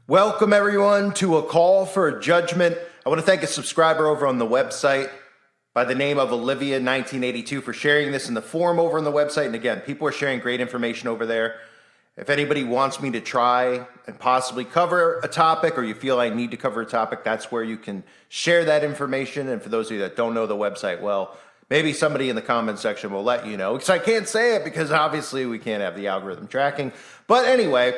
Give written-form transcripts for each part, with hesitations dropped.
Welcome everyone to A Call for Judgment. I want to thank a subscriber over on the website by the name of Olivia1982 for sharing this in the forum over on the website. And again, people are sharing great information over there. If anybody wants me to try and possibly cover a topic, or you feel I need to cover a topic, that's where you can share that information. And for those of you that don't know the website, well, maybe somebody in the comment section will let you know, because I can't say it because obviously we can't have the algorithm tracking. But anyway,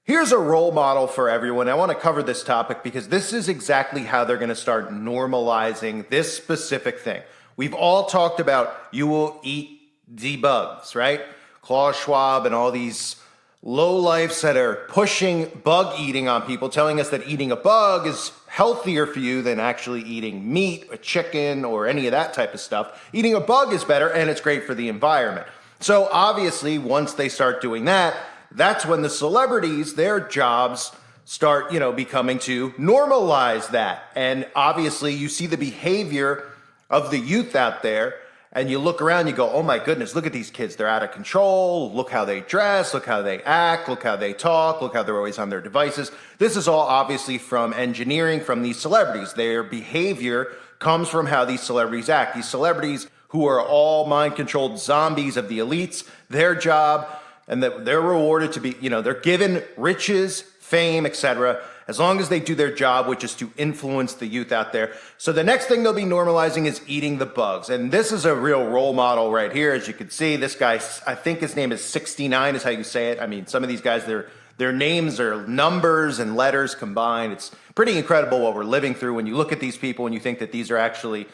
here's a role model for everyone. I want to cover this topic because this is exactly how they're going to start normalizing this specific thing. We've all talked about you will eat the bugs, right? Klaus Schwab and all these lowlifes that are pushing bug eating on people, telling us that eating a bug is healthier for you than actually eating meat or chicken or any of that type of stuff. Eating a bug is better and it's great for the environment. So obviously, once they start doing that, that's when the celebrities, their jobs start, becoming to normalize that. And obviously you see the behavior of the youth out there and you look around, you go, oh my goodness, look at these kids. They're out of control. Look how they dress. Look how they act. Look how they talk. Look how they're always on their devices. This is all obviously from engineering from these celebrities. Their behavior comes from how these celebrities act. These celebrities who are all mind-controlled zombies of the elites, their job, and that they're rewarded to be, they're given riches, fame, etc., as long as they do their job, which is to influence the youth out there. So the next thing they'll be normalizing is eating the bugs. And this is a real role model right here. As you can see, this guy, I think his name is 69 is how you say it. I mean, some of these guys, their names are numbers and letters combined. It's pretty incredible what we're living through when you look at these people and you think that these are actually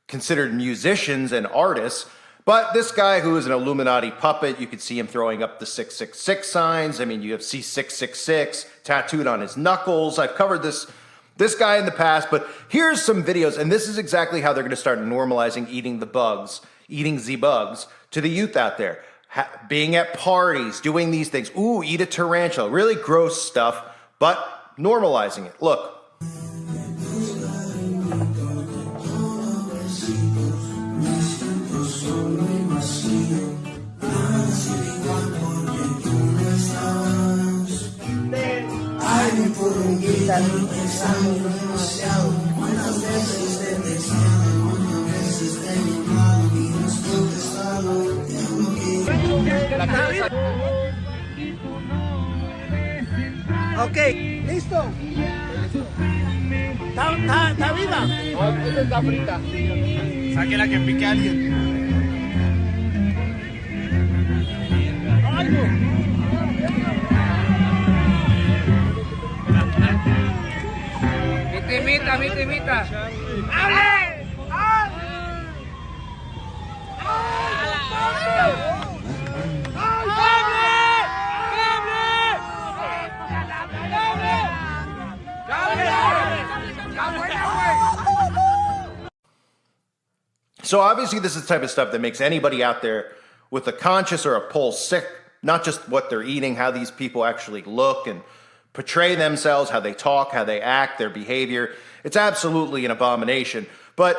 considered musicians and artists. But this guy who is an Illuminati puppet, you could see him throwing up the 666 signs. I mean, you have C666 tattooed on his knuckles. I've covered this guy in the past, but here's some videos, and this is exactly how they're going to start normalizing eating the bugs, eating the bugs to the youth out there. Being at parties, doing these things. Ooh, eat a tarantula. Really gross stuff, but normalizing it. Look. Ok, listo. ¿Está viva? No, esta está frita. Sáquela que pique a alguien. Mita, imita. ¡Hable! So obviously this is the type of stuff that makes anybody out there with a conscience or a pulse sick, not just what they're eating, how these people actually look and portray themselves, how they talk, how they act, their behavior. It's absolutely an abomination. But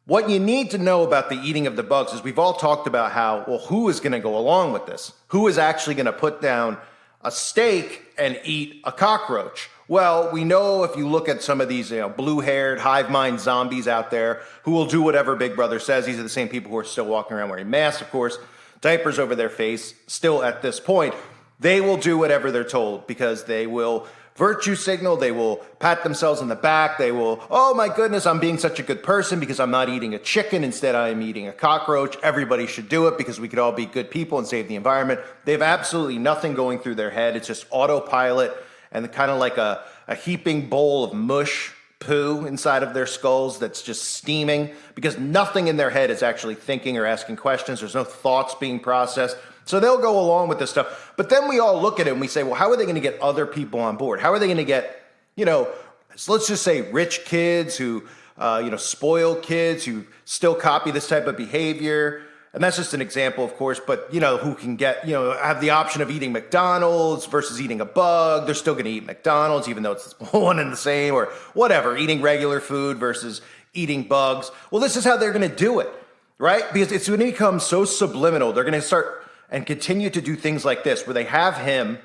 what you need to know about the eating of the bugs is we've all talked about how, well, who is going to go along with this? Who is actually going to put down a steak and eat a cockroach? Well, we know if you look at some of these blue-haired, hive mind zombies out there who will do whatever Big Brother says. These are the same people who are still walking around wearing masks, of course, diapers over their face, still at this point. They will do whatever they're told because they will virtue signal, they will pat themselves on the back, they will, oh my goodness, I'm being such a good person because I'm not eating a chicken, instead I am eating a cockroach. Everybody should do it because we could all be good people and save the environment. They have absolutely nothing going through their head. It's just autopilot and kind of like a heaping bowl of mush poo inside of their skulls that's just steaming because nothing in their head is actually thinking or asking questions. There's no thoughts being processed. So they'll go along with this stuff. But then we all look at it and we say, well, how are they going to get other people on board? How are they going to get, so let's just say rich kids who, spoiled kids who still copy this type of behavior. And that's just an example, of course, but, who can get, have the option of eating McDonald's versus eating a bug. They're still going to eat McDonald's, even though it's one and the same, or whatever, eating regular food versus eating bugs. Well, this is how they're going to do it, right? Because it's going to become so subliminal. They're going to start and continue to do things like this, where they have him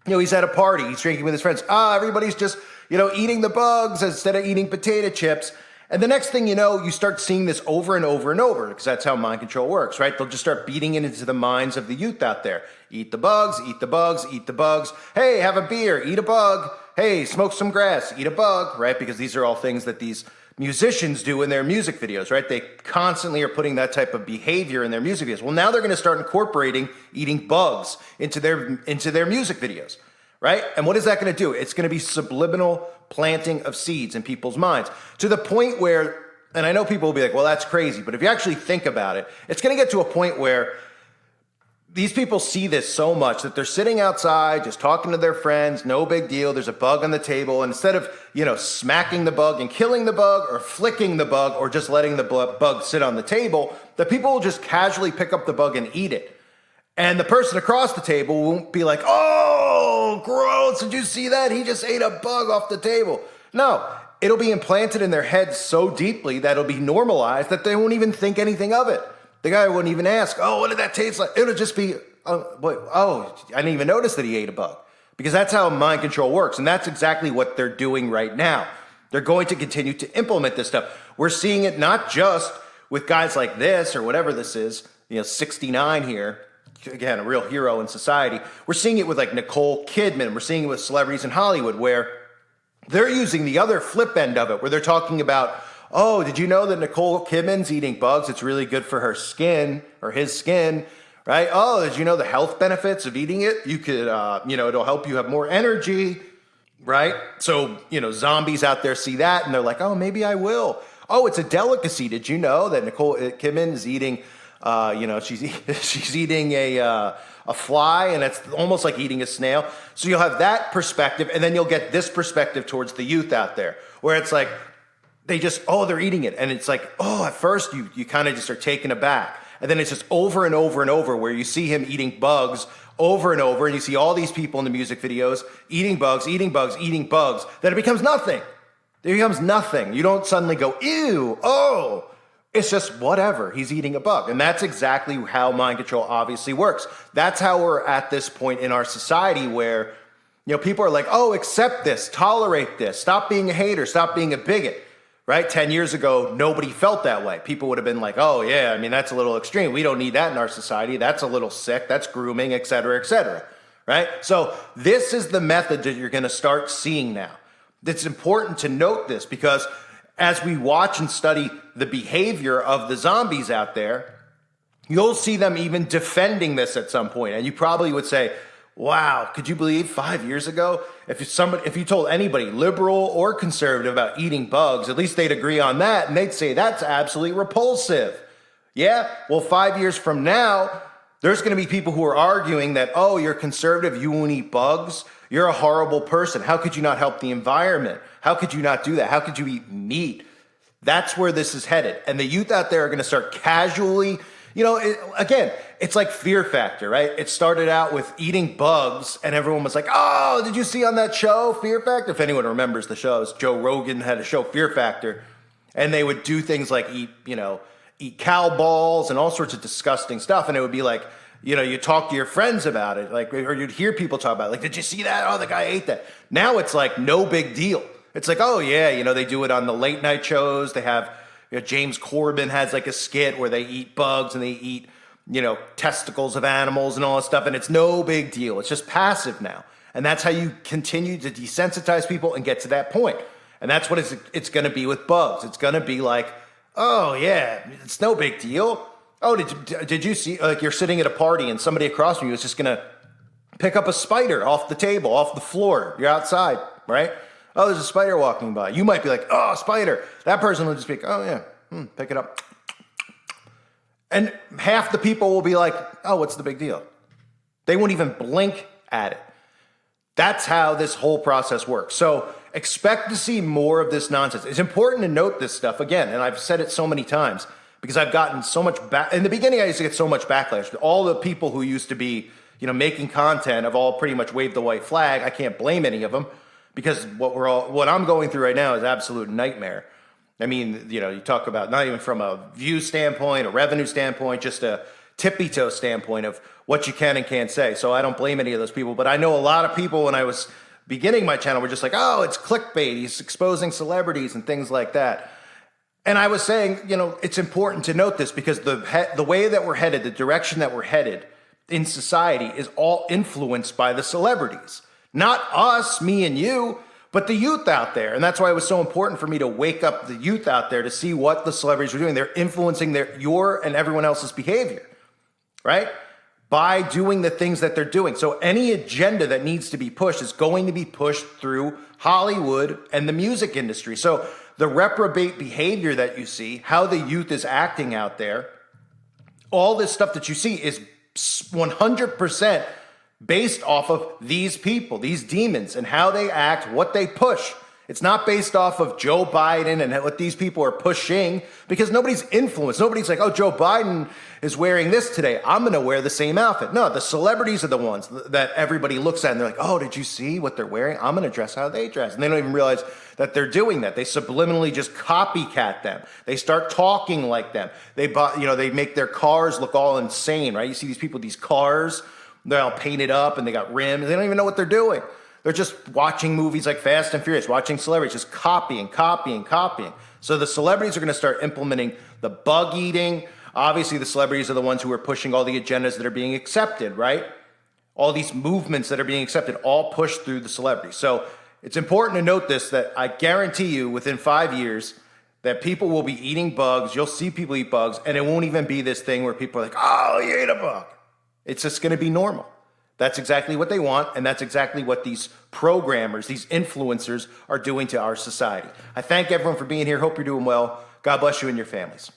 he's at a party, he's drinking with his friends. Everybody's just, eating the bugs instead of eating potato chips. And the next thing you know, you start seeing this over and over and over, because that's how mind control works, right? They'll just start beating it into the minds of the youth out there. Eat the bugs, eat the bugs, eat the bugs. Hey, have a beer, eat a bug. Hey, smoke some grass, eat a bug, right? Because these are all things that these musicians do in their music videos, right? They constantly are putting that type of behavior in their music videos. Well, now they're going to start incorporating eating bugs into their music videos, right? And what is that going to do? It's going to be subliminal planting of seeds in people's minds, to the point where, and I know people will be like, well, that's crazy, but if you actually think about it, it's going to get to a point where these people see this so much that they're sitting outside just talking to their friends, no big deal, there's a bug on the table, and instead of, smacking the bug and killing the bug, or flicking the bug, or just letting the bug sit on the table, the people will just casually pick up the bug and eat it. And the person across the table won't be like, oh, gross, did you see that? He just ate a bug off the table. No, it'll be implanted in their heads so deeply that it'll be normalized that they won't even think anything of it. The guy wouldn't even ask, oh, what did that taste like? It'll just be, I didn't even notice that he ate a bug. Because that's how mind control works. And that's exactly what they're doing right now. They're going to continue to implement this stuff. We're seeing it not just with guys like this or whatever this is, 69 here. Again, a real hero in society. We're seeing it with like Nicole Kidman. We're seeing it with celebrities in Hollywood, where they're using the other flip end of it, where they're talking about, oh, did you know that Nicole Kidman's eating bugs? It's really good for her skin, or his skin, right? Oh, did you know the health benefits of eating it? You could, it'll help you have more energy, right? So, zombies out there see that and they're like, oh, maybe I will. Oh, it's a delicacy. Did you know that Nicole Kidman is eating, she's eating a fly, and it's almost like eating a snail. So you'll have that perspective, and then you'll get this perspective towards the youth out there, where it's like, they're eating it. And it's like, at first you kind of just are taken aback. And then it's just over and over and over, where you see him eating bugs over and over. And you see all these people in the music videos eating bugs, that it becomes nothing. It becomes nothing. You don't suddenly go, ew, oh, it's just whatever. He's eating a bug. And that's exactly how mind control obviously works. That's how we're at this point in our society, where, people are like, oh, accept this, tolerate this, stop being a hater, stop being a bigot. Right? 10 years ago, nobody felt that way. People would have been like, oh, yeah, that's a little extreme. We don't need that in our society. That's a little sick. That's grooming, et cetera, right? So this is the method that you're going to start seeing now. It's important to note this, because as we watch and study the behavior of the zombies out there, you'll see them even defending this at some point. And you probably would say, wow, could you believe 5 years ago, if you told anybody, liberal or conservative, about eating bugs, at least they'd agree on that, and they'd say that's absolutely repulsive. Yeah, well, 5 years from now, there's going to be people who are arguing that, oh, you're conservative, you won't eat bugs, you're a horrible person. How could you not help the environment? How could you not do that? How could you eat meat? That's where this is headed. And the youth out there are going to start casually, it's like Fear Factor, right? It started out with eating bugs, and everyone was like, oh, did you see on that show, Fear Factor? If anyone remembers the shows, Joe Rogan had a show, Fear Factor, and they would do things like eat cow balls and all sorts of disgusting stuff, and it would be like, you talk to your friends about it, like, or you'd hear people talk about it, like, did you see that? Oh, the guy ate that. Now it's like no big deal. It's like, oh yeah, they do it on the late night shows. They have, James Corbin has like a skit where they eat bugs and they eat, testicles of animals and all that stuff, and it's no big deal. It's just passive now. And that's how you continue to desensitize people and get to that point. And that's what it's going to be with bugs. It's going to be like, oh yeah, it's no big deal. Oh, did you see, like, you're sitting at a party and somebody across from you is just going to pick up a spider off the table, off the floor. You're outside, right? Oh, there's a spider walking by. You might be like, oh, spider. That person will just be like, oh yeah, pick it up. And half the people will be like, oh, what's the big deal? They won't even blink at it. That's how this whole process works. So expect to see more of this nonsense. It's important to note this stuff again, and I've said it so many times, because I've gotten so much in the beginning, I used to get so much backlash. All the people who used to be, making content have all pretty much waved the white flag. I can't blame any of them, because what I'm going through right now is absolute nightmare. I mean, you talk about not even from a view standpoint, a revenue standpoint, just a tippy-toe standpoint of what you can and can't say. So I don't blame any of those people. But I know a lot of people when I was beginning my channel were just like, oh, it's clickbait. He's exposing celebrities and things like that. And I was saying, you know, it's important to note this because the way that we're headed, the direction that we're headed in society is all influenced by the celebrities. Not us, me and you, but the youth out there. And that's why it was so important for me to wake up the youth out there to see what the celebrities were doing. They're influencing your and everyone else's behavior, right? By doing the things that they're doing. So any agenda that needs to be pushed is going to be pushed through Hollywood and the music industry. So the reprobate behavior that you see, how the youth is acting out there, all this stuff that you see is 100% based off of these people, these demons, and how they act, what they push. It's not based off of Joe Biden and what these people are pushing, because nobody's influenced. Nobody's like, oh, Joe Biden is wearing this today, I'm going to wear the same outfit. No, the celebrities are the ones that everybody looks at and they're like, oh, did you see what they're wearing? I'm going to dress how they dress. And they don't even realize that they're doing that. They subliminally just copycat them. They start talking like them. They make their cars look all insane, right? You see these people with these cars, they're all painted up and they got rims. They don't even know what they're doing. They're just watching movies like Fast and Furious, watching celebrities, just copying. So the celebrities are going to start implementing the bug eating. Obviously, the celebrities are the ones who are pushing all the agendas that are being accepted, right? All these movements that are being accepted, all pushed through the celebrities. So it's important to note this, that I guarantee you within 5 years that people will be eating bugs. You'll see people eat bugs, and it won't even be this thing where people are like, oh, you ate a bug. It's just going to be normal. That's exactly what they want, and that's exactly what these programmers, these influencers are doing to our society. I thank everyone for being here. Hope you're doing well. God bless you and your families.